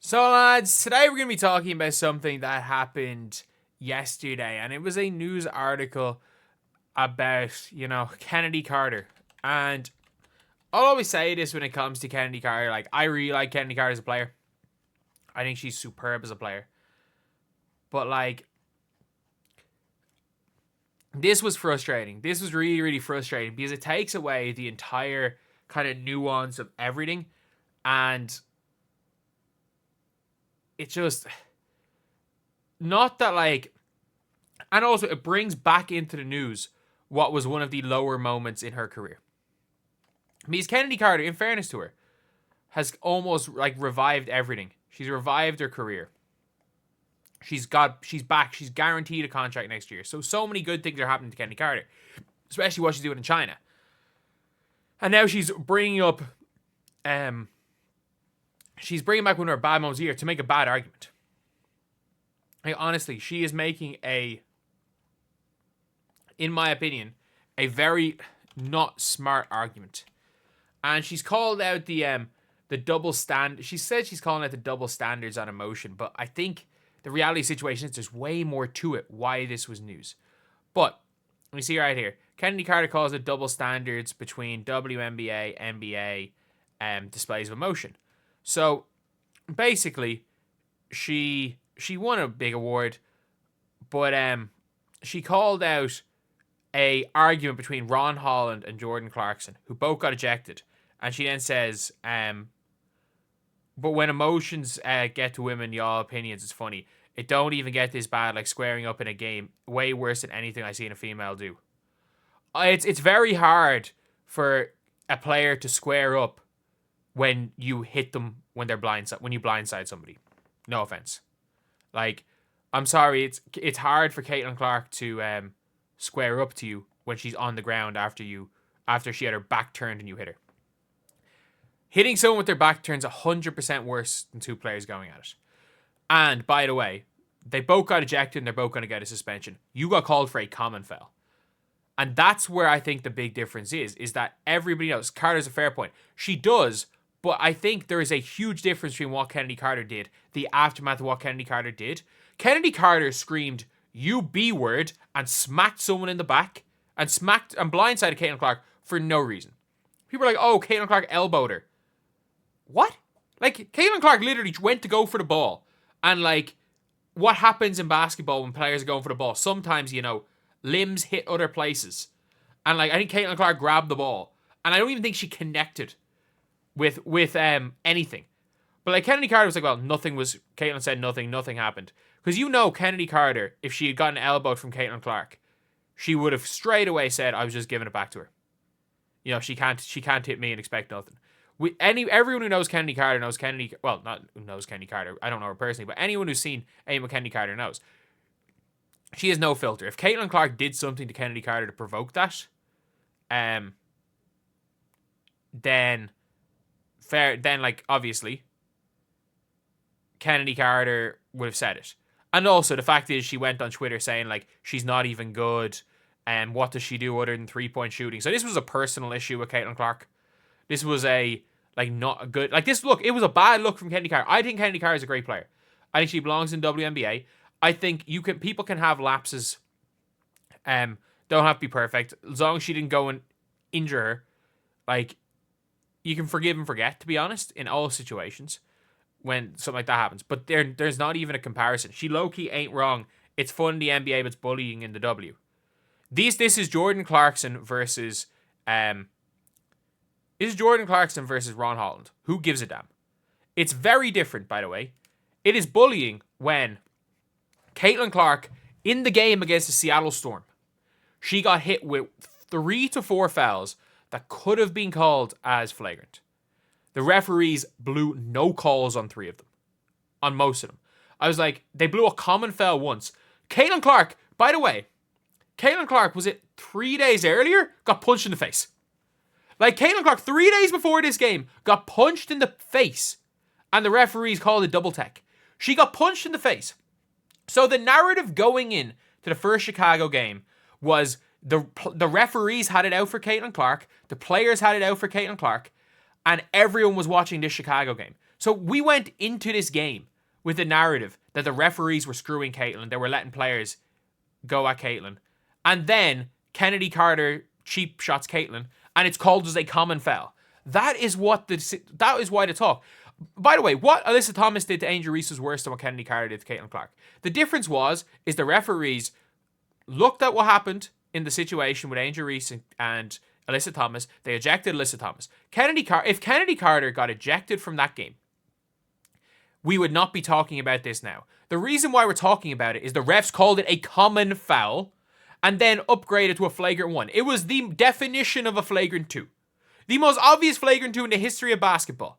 So lads, today we're going to be talking about something that happened yesterday, and it was a news article about, Chennedy Carter. And I'll always say this when it comes to Chennedy Carter, like, I really like Chennedy Carter as a player. I think she's superb as a player. But, like, this was frustrating. This was really, really frustrating because it takes away the entire kind of nuance of everything, and it's just not that, like, and also it brings back into the news what was one of the lower moments in her career. Because Chennedy Carter, in fairness to her, has almost like revived everything. She's revived her career. She's back. She's guaranteed a contract next year. So many good things are happening to Chennedy Carter, especially what she's doing in China. And now she's bringing up, she's bringing back one of her bad moments here to make a bad argument. Like, honestly, she is making in my opinion, a very not smart argument. And she's called out the double stand. She said she's calling out the double standards on emotion, but I think the reality situation is there's way more to it why this was news. But let me see right here. Chennedy Carter calls it double standards between WNBA, NBA, displays of emotion. So basically, she won a big award, but she called out a argument between Ron Holland and Jordan Clarkson, who both got ejected. And she then says, but when emotions get to women, y'all opinions, it's funny. It don't even get this bad, like squaring up in a game. Way worse than anything I seen a female do. It's very hard for a player to square up when you hit them when you blindside somebody. No offense. Like, I'm sorry, it's hard for Caitlin Clark to square up to you when she's on the ground after she had her back turned and you hit her. Hitting someone with their back turns 100% worse than two players going at it. And by the way, they both got ejected and they're both going to get a suspension. You got called for a common foul. And that's where I think the big difference is that everybody knows. Carter's a fair point. She does, but I think there is a huge difference between what Chennedy Carter did, the aftermath of what Chennedy Carter did. Chennedy Carter screamed, "You B-word," and smacked someone in the back and blindsided Caitlin Clark for no reason. People are like, oh, Caitlin Clark elbowed her. What? Like, Caitlin Clark literally went to go for the ball. And, like, what happens in basketball when players are going for the ball? Sometimes, limbs hit other places. And, like, I think Caitlin Clark grabbed the ball. And I don't even think she connected with anything. But, like, Chennedy Carter was like, well, Caitlin said nothing happened. Because Chennedy Carter, if she had gotten elbowed from Caitlin Clark, she would have straight away said, I was just giving it back to her. She can't hit me and expect nothing. Everyone who knows Chennedy Carter knows Chennedy. Well, not who knows Chennedy Carter. I don't know her personally, but anyone who's seen aim at Chennedy Carter knows she has no filter. If Caitlin Clark did something to Chennedy Carter to provoke that, then like obviously Chennedy Carter would have said it. And also the fact is she went on Twitter saying like she's not even good. And what does she do other than 3-point shooting? So this was a personal issue with Caitlin Clark. This was not a good... Like, it was a bad look from Chennedy Carter. I think Chennedy Carter is a great player. I think she belongs in WNBA. I think people can have lapses. Don't have to be perfect. As long as she didn't go and injure her, like, you can forgive and forget, to be honest, in all situations when something like that happens. But there's not even a comparison. She low-key ain't wrong. It's fun in the NBA, but it's bullying in the W. This is Jordan Clarkson versus... This is Jordan Clarkson versus Ron Holland. Who gives a damn? It's very different, by the way. It is bullying when Caitlin Clark, in the game against the Seattle Storm, she got hit with 3 to 4 fouls that could have been called as flagrant. The referees blew no calls on 3 of them. On most of them. I was like, they blew a common foul once. Caitlin Clark, by the way, was it 3 days earlier? Got punched in the face. Like, Caitlin Clark, 3 days before this game, got punched in the face. And the referees called it double tech. She got punched in the face. So the narrative going in to the first Chicago game was the referees had it out for Caitlin Clark. The players had it out for Caitlin Clark. And everyone was watching this Chicago game. So we went into this game with the narrative that the referees were screwing Caitlin. They were letting players go at Caitlin. And then Chennedy Carter cheap shots Caitlin, and it's called as a common foul. That is why the talk. By the way, what Alyssa Thomas did to Angel Reese was worse than what Chennedy Carter did to Caitlin Clark. The difference is the referees looked at what happened in the situation with Angel Reese and Alyssa Thomas. They ejected Alyssa Thomas. If Chennedy Carter got ejected from that game, we would not be talking about this now. The reason why we're talking about it is the refs called it a common foul and then upgraded to a flagrant 1. It was the definition of a flagrant 2. The most obvious flagrant 2 in the history of basketball.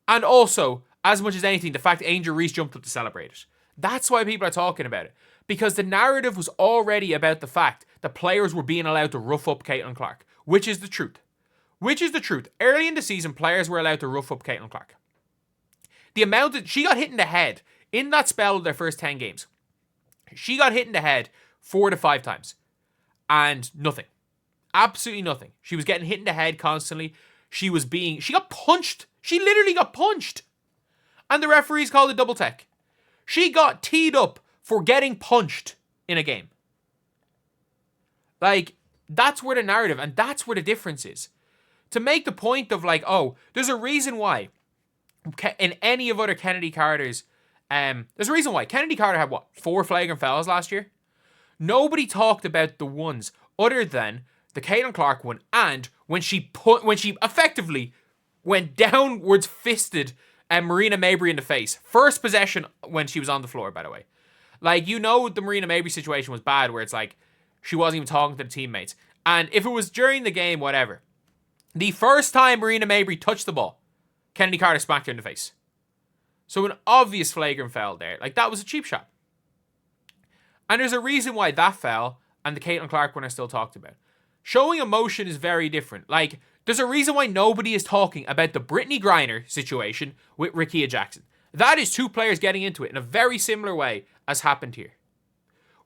And also, as much as anything, the fact that Angel Reese jumped up to celebrate it. That's why people are talking about it. Because the narrative was already about the fact that players were being allowed to rough up Caitlin Clark. Which is the truth. Early in the season, players were allowed to rough up Caitlin Clark. The amount that she got hit in the head in that spell of their first 10 games. She got hit in the head 4 to 5 times. And nothing. Absolutely nothing. She was getting hit in the head constantly. She got punched. She literally got punched. And the referees called it double tech. She got teed up for getting punched in a game. Like, that's where the narrative, and that's where the difference is. To make the point of like, oh, there's a reason why in any of other Chennedy Carter's, there's a reason why. Chennedy Carter had, 4 flagrant fouls last year? Nobody talked about the ones other than the Caitlin Clark one, and when she effectively went downwards fisted Breanna Mabry in the face. First possession when she was on the floor, by the way. Like, the Breanna Mabry situation was bad, where it's like, she wasn't even talking to the teammates. And if it was during the game, whatever. The first time Breanna Mabry touched the ball, Chennedy Carter smacked her in the face. So an obvious flagrant foul there. Like, that was a cheap shot. And there's a reason why that foul and the Caitlin Clark one are still talked about. Showing emotion is very different. Like, there's a reason why nobody is talking about the Brittany Griner situation with Rickea Jackson. That is 2 players getting into it in a very similar way as happened here.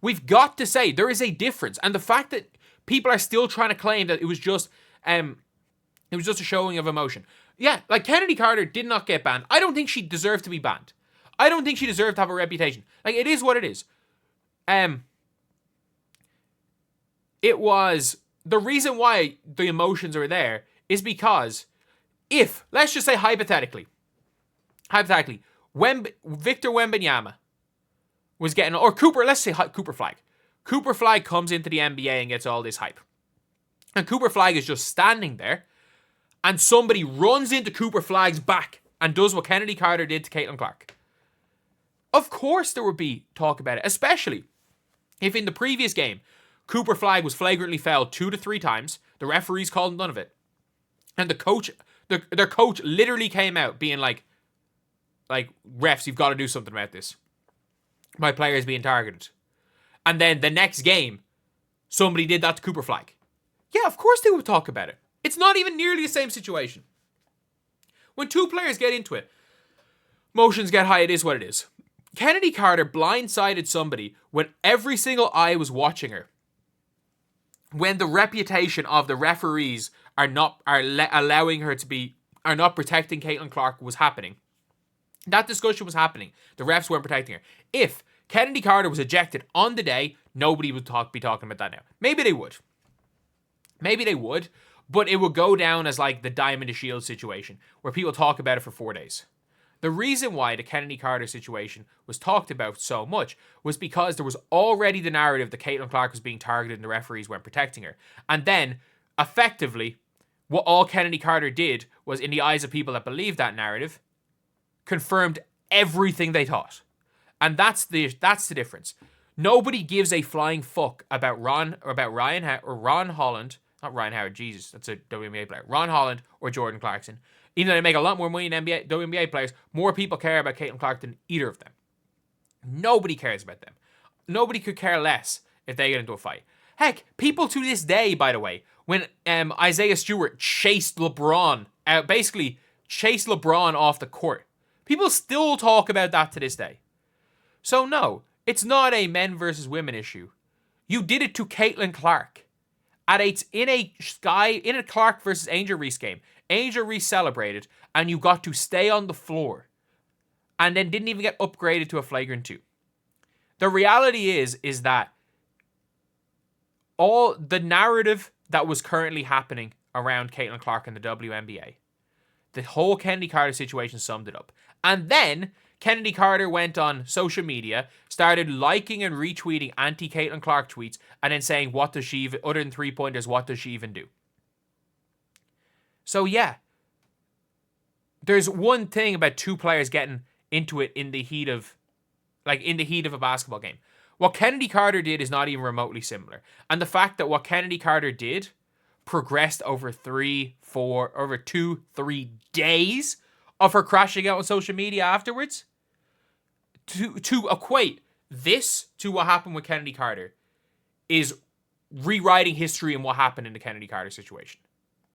We've got to say there is a difference. And the fact that people are still trying to claim that it was just a showing of emotion. Yeah, like Chennedy Carter did not get banned. I don't think she deserved to be banned. I don't think she deserved to have a reputation. Like, it is what it is. It was... The reason why the emotions are there is because if, let's just say hypothetically, Victor Wembanyama was getting, or Cooper, let's say Cooper Flag. Cooper Flag comes into the NBA and gets all this hype. And Cooper Flag is just standing there, and somebody runs into Cooper Flag's back and does what Chennedy Carter did to Caitlin Clark. Of course there would be talk about it, especially if in the previous game, Cooper Flag was flagrantly fouled 2 to 3 times. The referees called none of it. And their coach literally came out being like, refs, you've got to do something about this. My player is being targeted. And then the next game, somebody did that to Cooper Flag. Yeah, of course they would talk about it. It's not even nearly the same situation. When 2 players get into it, emotions get high, it is what it is. Chennedy Carter blindsided somebody when every single eye was watching her. When the reputation of the referees are not protecting Caitlin Clark was happening. That discussion was happening. The refs weren't protecting her. If Chennedy Carter was ejected on the day, nobody would be talking about that now. Maybe they would. But it would go down as like the Diamond to Shield situation, where people talk about it for 4 days. The reason why the Chennedy Carter situation was talked about so much was because there was already the narrative that Caitlin Clark was being targeted and the referees weren't protecting her. And then, effectively, what all Chennedy Carter did was, in the eyes of people that believed that narrative, confirmed everything they thought. And that's the difference. Nobody gives a flying fuck about Ron Holland, not Ryan Howard, Jesus, that's a WNBA player, Ron Holland or Jordan Clarkson. Even though they make a lot more money than WNBA players, more people care about Caitlin Clark than either of them. Nobody cares about them. Nobody could care less if they get into a fight. Heck, people to this day, by the way, when Isaiah Stewart chased LeBron off the court, people still talk about that to this day. So no, it's not a men versus women issue. You did it to Caitlin Clark. In a Clark versus Angel Reese game. Angel Reese celebrated, and you got to stay on the floor and then didn't even get upgraded to a flagrant 2. The reality is that all the narrative that was currently happening around Caitlin Clark in the WNBA, the whole Chennedy Carter situation summed it up. And then Chennedy Carter went on social media, started liking and retweeting anti-Caitlin Clark tweets, and then saying, what does she even, other than 3-pointers, what does she even do? So yeah, there's one thing about two players getting into it in the heat of a basketball game. What Chennedy Carter did is not even remotely similar. And the fact that what Chennedy Carter did progressed over 2-3 days of her crashing out on social media afterwards, to equate this to what happened with Chennedy Carter is rewriting history and what happened in the Chennedy Carter situation.